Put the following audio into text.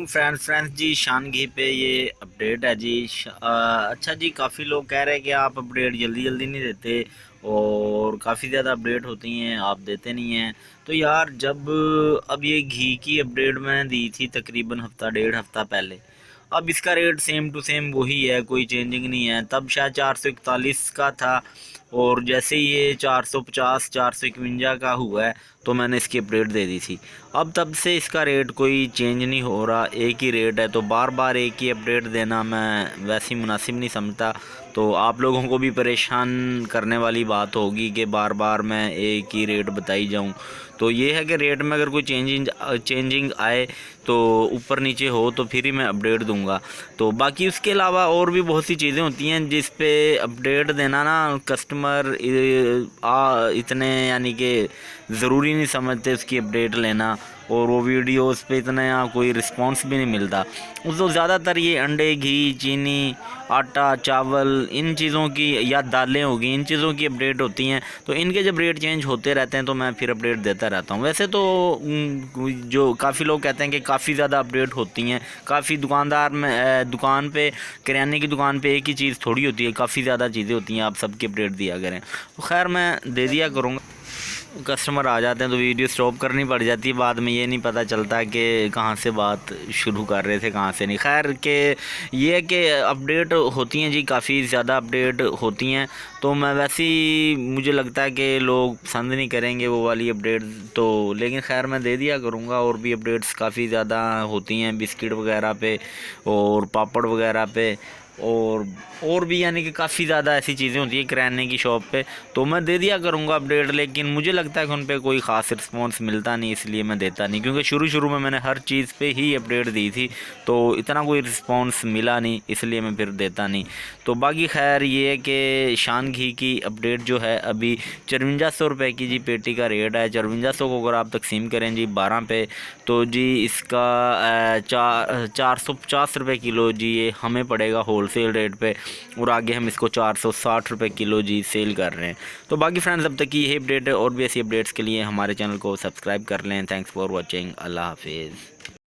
वालेकुम फ्रेंड्स जी। शान घी पे ये अपडेट है जी। अच्छा जी, काफ़ी लोग कह रहे हैं कि आप अपडेट जल्दी जल्दी नहीं देते और काफ़ी ज़्यादा अपडेट होती हैं, आप देते नहीं हैं। तो यार, जब अब ये घी की अपडेट मैंने दी थी तकरीबन हफ़्ता डेढ़ हफ़्ता पहले, अब इसका रेट सेम टू सेम वही है, कोई चेंजिंग नहीं है। तब शायद 441 का था और जैसे ही ये 450 451 का हुआ है तो मैंने इसकी अपडेट दे दी थी। अब तब से इसका रेट कोई चेंज नहीं हो रहा, एक ही रेट है। तो बार बार एक ही अपडेट देना मैं वैसे ही मुनासिब नहीं समझता। तो आप लोगों को भी परेशान करने वाली बात होगी कि बार बार मैं एक ही रेट बताई जाऊं। तो ये है कि रेट में अगर कोई चेंजिंग आए तो ऊपर नीचे हो तो फिर ही मैं अपडेट दूंगा। तो बाकी उसके अलावा और भी बहुत सी चीज़ें होती हैं जिस पे अपडेट देना ना कस्टमर इतने यानी कि ज़रूरी नहीं समझते उसकी अपडेट लेना, और वो वीडियोस पे इतना कोई रिस्पांस भी नहीं मिलता। तो ज़्यादातर ये अंडे, घी, चीनी, आटा, चावल, इन चीज़ों की या दालें होगी, इन चीज़ों की अपडेट होती हैं। तो इनके जब रेट चेंज होते रहते हैं तो मैं फिर अपडेट देता रहता हूँ। वैसे तो जो काफ़ी लोग कहते हैं कि काफ़ी ज़्यादा अपडेट होती हैं, काफ़ी दुकानदार में दुकान पे, किराने की दुकान पे एक ही चीज़ थोड़ी होती है, काफ़ी ज़्यादा चीज़ें होती हैं, आप सबकी अपडेट दिया करें। तो खैर मैं दे दिया करूँगा। कस्टमर आ जाते हैं तो वीडियो स्टॉप करनी पड़ जाती है, बाद में ये नहीं पता चलता कि कहाँ से बात शुरू कर रहे थे, कहाँ से नहीं। खैर के ये है कि अपडेट होती हैं जी, काफ़ी ज़्यादा अपडेट होती हैं। तो मैं वैसे ही मुझे लगता है कि लोग पसंद नहीं करेंगे वो वाली अपडेट, तो लेकिन खैर मैं दे दिया करूँगा। और भी अपडेट्स काफ़ी ज़्यादा होती हैं बिस्किट वगैरह पे और पापड़ वगैरह पे, और भी यानी कि काफ़ी ज़्यादा ऐसी चीज़ें होती है किराने की शॉप पे। तो मैं दे दिया करूँगा अपडेट, लेकिन मुझे लगता है कि उन पे कोई ख़ास रिस्पॉन्स मिलता नहीं, इसलिए मैं देता नहीं। क्योंकि शुरू शुरू में मैंने हर चीज़ पे ही अपडेट दी थी तो इतना कोई रिस्पॉन्स मिला नहीं, इसलिए मैं फिर देता नहीं। तो बाकी खैर ये है कि शान घी की अपडेट जो है अभी 5400 रुपये की जी पेटी का रेट है। 5400 को अगर आप तकसीम करें जी 12 पे तो जी इसका 450 रुपये किलो जी ये हमें पड़ेगा होलसेल रेट पे, और आगे हम इसको 460 रुपये किलो जी सेल कर रहे हैं। तो बाकी फ्रेंड्स, अब तक की यही अपडेट है, और भी ऐसी अपडेट्स के लिए हमारे चैनल को सब्सक्राइब कर लें। Thanks for watching. अल्लाह हाफिज़।